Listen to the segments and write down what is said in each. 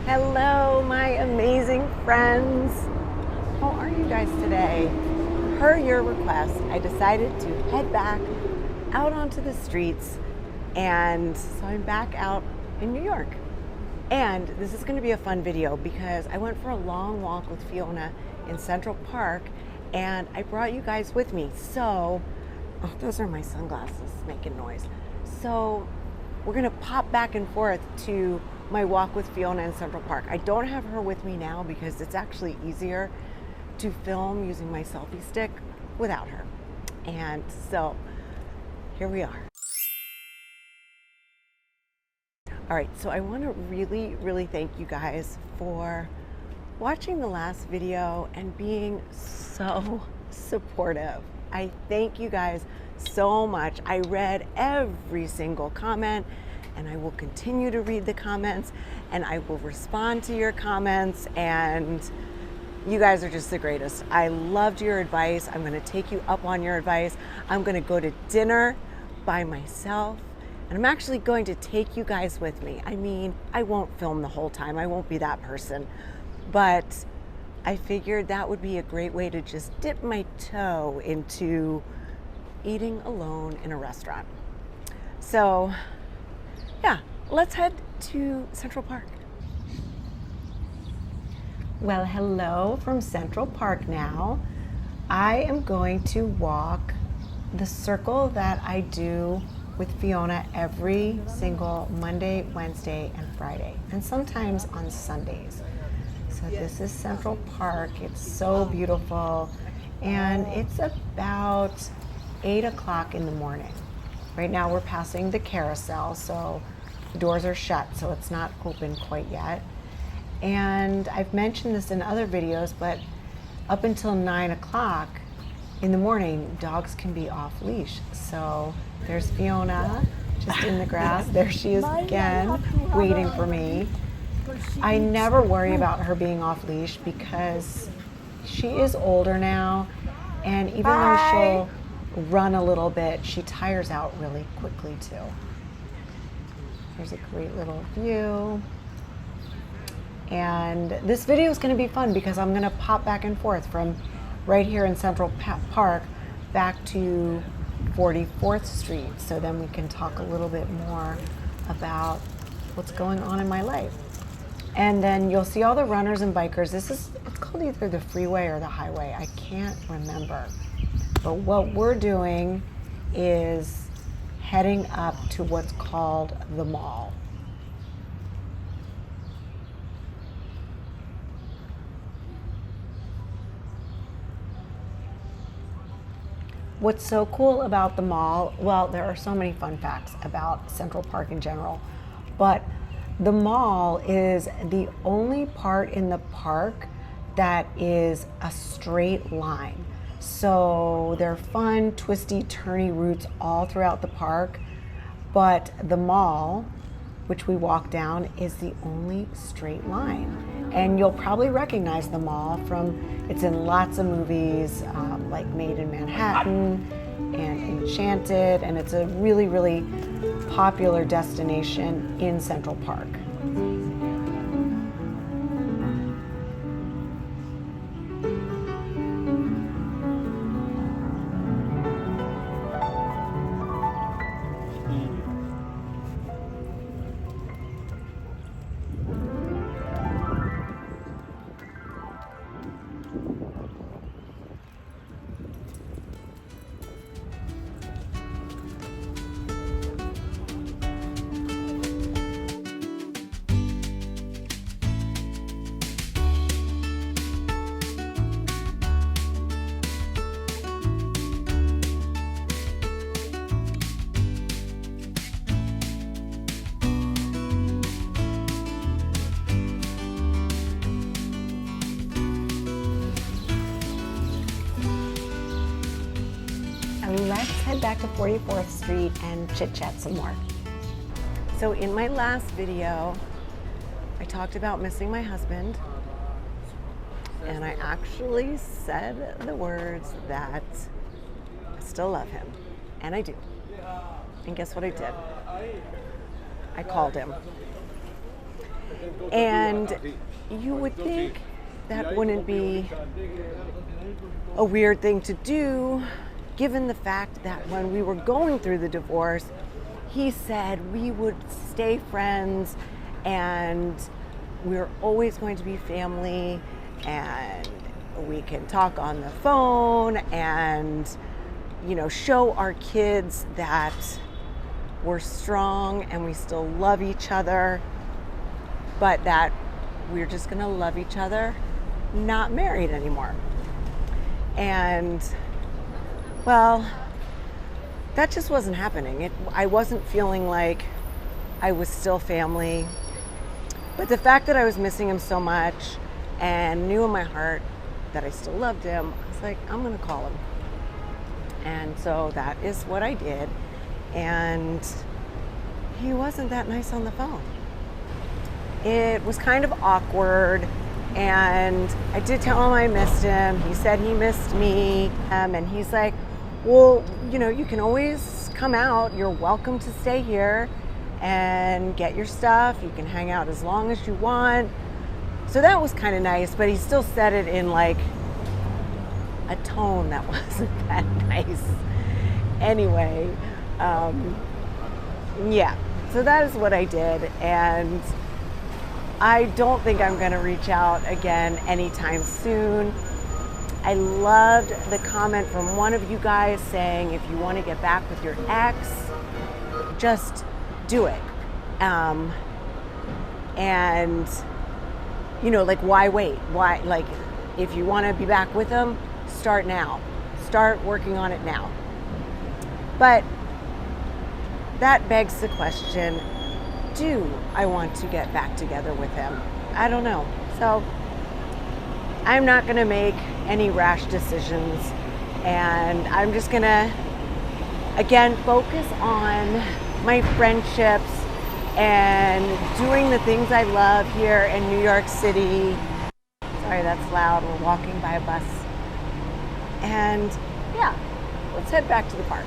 Hello, my amazing friends. How are you guys today? Per your request, I decided to head back out onto the streets, and so I'm back out in New York. And this is going to be a fun video because I went for a long walk with Fiona in Central Park, and I brought you guys with me. So, oh, those are my sunglasses making noise. So we're going to pop back and forth to my walk with Fiona in Central Park. I don't have her with me now because it's actually easier to film using my selfie stick without her. And so here we are. All right, so I want to really thank you guys for watching the last video and being so supportive. I thank you guys so much. I read every single comment, and I will continue to read the comments, and I will respond to your comments, and you guys are just the greatest. I loved your advice. I'm going to take you up on your advice. I'm going to go to dinner by myself, and I'm actually going to take you guys with me. I mean, I won't film the whole time. I won't be that person, but I figured that would be a great way to just dip my toe into eating alone in a restaurant. So yeah, let's head to Central Park. Well, hello from Central Park now. I am going to walk the circle that I do with Fiona every single Monday, Wednesday, and Friday, and sometimes on Sundays. So this is Central Park. It's so beautiful, and it's about 8 o'clock in the morning. Right now we're passing the carousel, so the doors are shut, so it's not open quite yet. And I've mentioned this in other videos, but up until 9 o'clock in the morning, dogs can be off leash. So there's Fiona just in the grass. There she is again, waiting for me. I never worry about her being off leash because she is older now, and even though she'll run a little bit, she tires out really quickly too. Here's a great little view. And this video is going to be fun because I'm going to pop back and forth from right here in Central Park back to 44th Street. So then we can talk a little bit more about what's going on in my life. And then you'll see all the runners and bikers. It's called either the freeway or the highway. I can't remember. But what we're doing is heading up to what's called the mall. What's so cool about the mall, well, there are so many fun facts about Central Park in general, but the mall is the only part in the park that is a straight line. So there are fun, twisty, turny routes all throughout the park, but the mall, which we walk down, is the only straight line. And you'll probably recognize the mall from, it's in lots of movies, like Made in Manhattan and Enchanted, and it's a really popular destination in Central Park. Let's head back to 44th Street and chit-chat some more. So in my last video, I talked about missing my husband, and I actually said the words that I still love him, and I do. And guess what I did? I called him. And you would think that wouldn't be a weird thing to do, given the fact that when we were going through the divorce, he said we would stay friends and we're always going to be family and we can talk on the phone and, you know, show our kids that we're strong and we still love each other, but that we're just going to love each other, not married anymore. And, well, that just wasn't happening. I wasn't feeling like I was still family. But the fact that I was missing him so much and knew in my heart that I still loved him, I was like, I'm going to call him. And so that is what I did. And he wasn't that nice on the phone. It was kind of awkward. And I did tell him I missed him. He said he missed me. And he's like, well, you know, you can always come out. You're welcome to stay here and get your stuff. You can hang out as long as you want. So that was kind of nice, but he still said it in like a tone that wasn't that nice. Anyway, yeah, so that is what I did. And I don't think I'm going to reach out again anytime soon. I loved the comment from one of you guys saying, if you want to get back with your ex, just do it. And, you know, like, why wait? Why, like, if you want to be back with him, start now. Start working on it now. But that begs the question, do I want to get back together with him? I don't know. So I'm not going to make any rash decisions, and I'm just going to, again, focus on my friendships and doing the things I love here in New York City. Sorry, that's loud. We're walking by a bus. And yeah, let's head back to the park.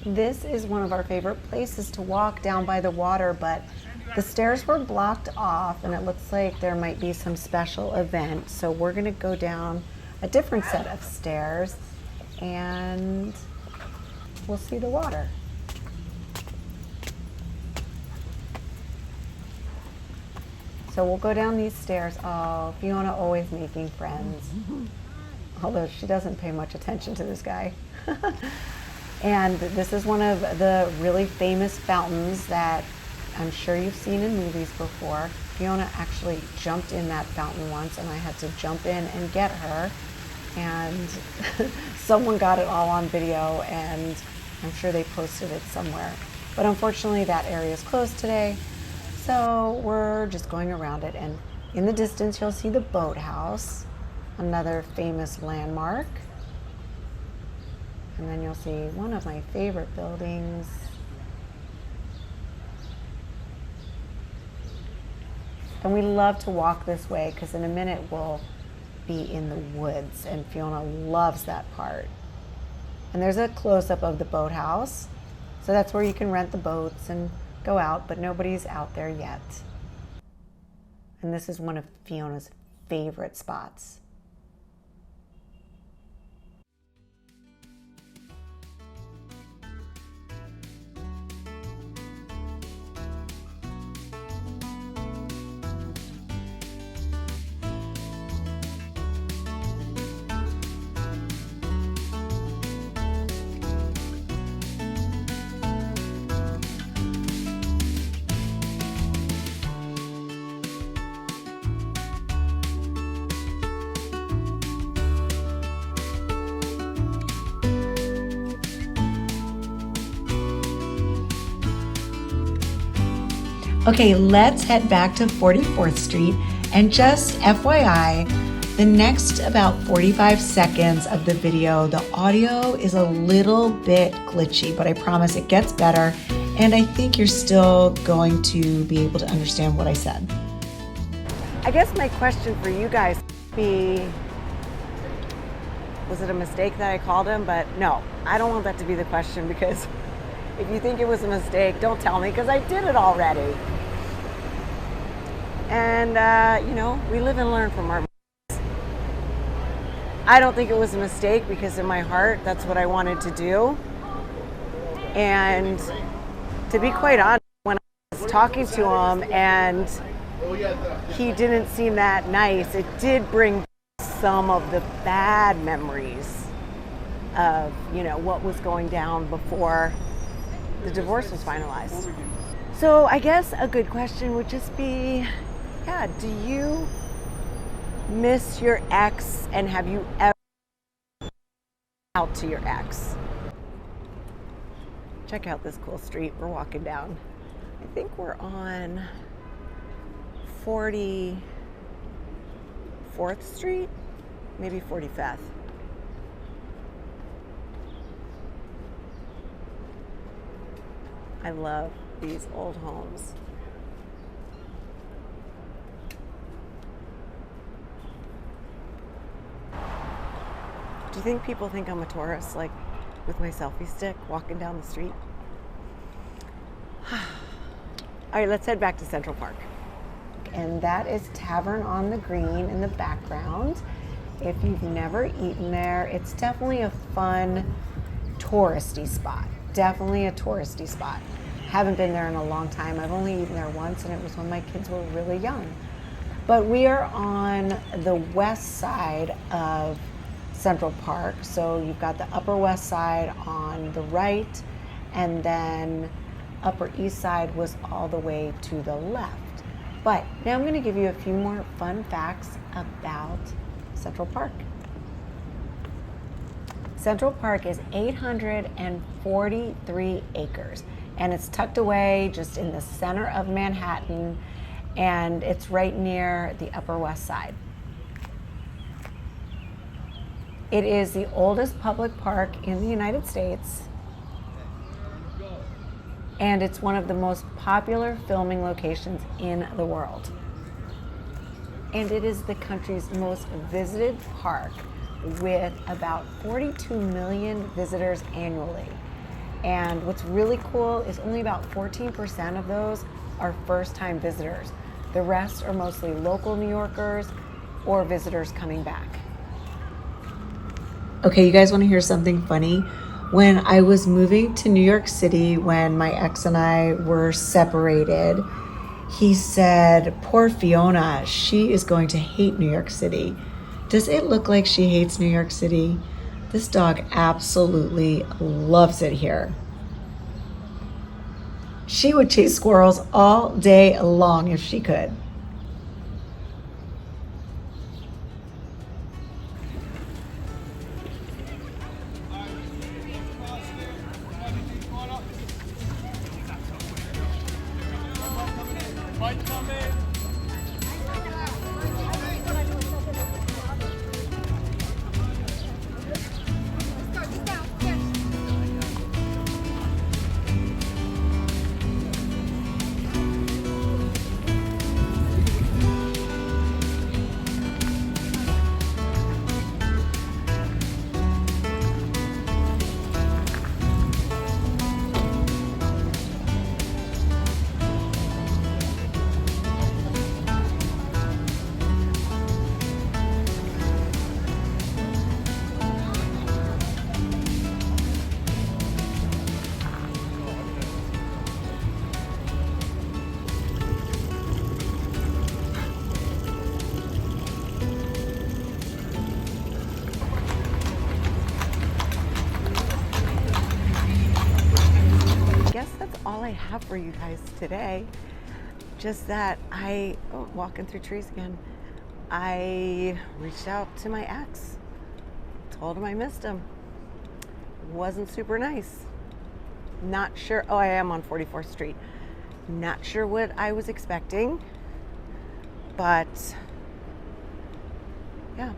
This is one of our favorite places to walk, down by the water, but the stairs were blocked off and it looks like there might be some special event. So we're gonna go down a different set of stairs and we'll see the water. So we'll go down these stairs. Oh, Fiona always making friends. Although she doesn't pay much attention to this guy. And this is one of the really famous fountains that I'm sure you've seen in movies before. Fiona actually jumped in that fountain once and I had to jump in and get her. And someone got it all on video and I'm sure they posted it somewhere. But unfortunately that area is closed today. So we're just going around it, and in the distance you'll see the boathouse, another famous landmark. And then you'll see one of my favorite buildings. And we love to walk this way because in a minute we'll be in the woods, and Fiona loves that part. And there's a close-up of the boathouse. So that's where you can rent the boats and go out, but nobody's out there yet. And this is one of Fiona's favorite spots. Okay, let's head back to 44th Street, and just FYI, the next about 45 seconds of the video, the audio is a little bit glitchy, but I promise it gets better, and I think you're still going to be able to understand what I said. I guess my question for you guys would be, was it a mistake that I called him? But no, I don't want that to be the question, because if you think it was a mistake, don't tell me, because I did it already. And, you know, we live and learn from our mistakes. I don't think it was a mistake because in my heart, that's what I wanted to do. And to be quite honest, when I was talking to him and he didn't seem that nice, it did bring some of the bad memories of, you know, what was going down before the divorce was finalized. So I guess a good question would just be, yeah, do you miss your ex, and have you ever out to your ex? Check out this cool street we're walking down. I think we're on 44th Street, maybe 45th. I love these old homes. Do you think people think I'm a tourist, like with my selfie stick walking down the street? All right, let's head back to Central Park. And that is Tavern on the Green in the background. If you've never eaten there, it's definitely a fun touristy spot. Definitely a touristy spot. Haven't been there in a long time. I've only eaten there once, and it was when my kids were really young. But we are on the west side of Central Park. So you've got the Upper West Side on the right, and then Upper East Side was all the way to the left. But now I'm going to give you a few more fun facts about Central Park. Central Park is 843 acres, and it's tucked away just in the center of Manhattan, and it's right near the Upper West Side. It is the oldest public park in the United States, and it's one of the most popular filming locations in the world. And it is the country's most visited park, with about 42 million visitors annually. And what's really cool is only about 14% of those are first-time visitors. The rest are mostly local New Yorkers or visitors coming back. Okay, you guys want to hear something funny? When I was moving to New York City, when my ex and I were separated, he said, "Poor Fiona, she is going to hate New York City. Does it look like she hates New York City?" This dog absolutely loves it here. She would chase squirrels all day long if she could. All I have for you guys today, just that walking through trees again, I reached out to my ex, told him I missed him. Wasn't super nice. Not sure. Oh, I am on 44th Street. Not sure what I was expecting, but yeah.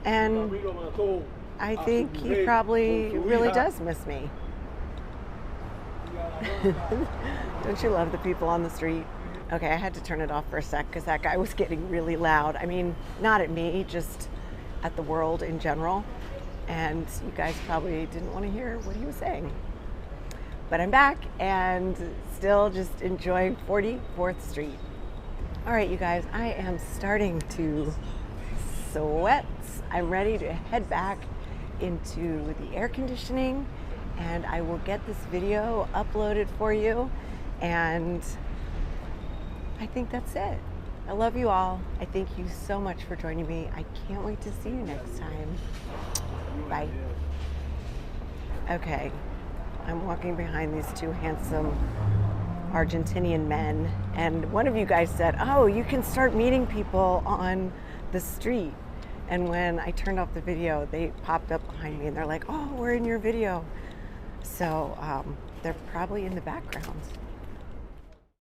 And I think he probably really does miss me. Don't you love the people on the street? Okay, I had to turn it off for a sec because that guy was getting really loud. I mean, not at me, just at the world in general. And you guys probably didn't want to hear what he was saying. But I'm back and still just enjoying 44th Street. All right, you guys, I am starting to sweat. I'm ready to head back into the air conditioning, and I will get this video uploaded for you. And I think that's it. I love you all. I thank you so much for joining me. I can't wait to see you next time. Bye. Okay, I'm walking behind these two handsome Argentinian men, and one of you guys said, oh, you can start meeting people on the street. And when I turned off the video, they popped up behind me and they're like, oh, we're in your video. So they're probably in the background.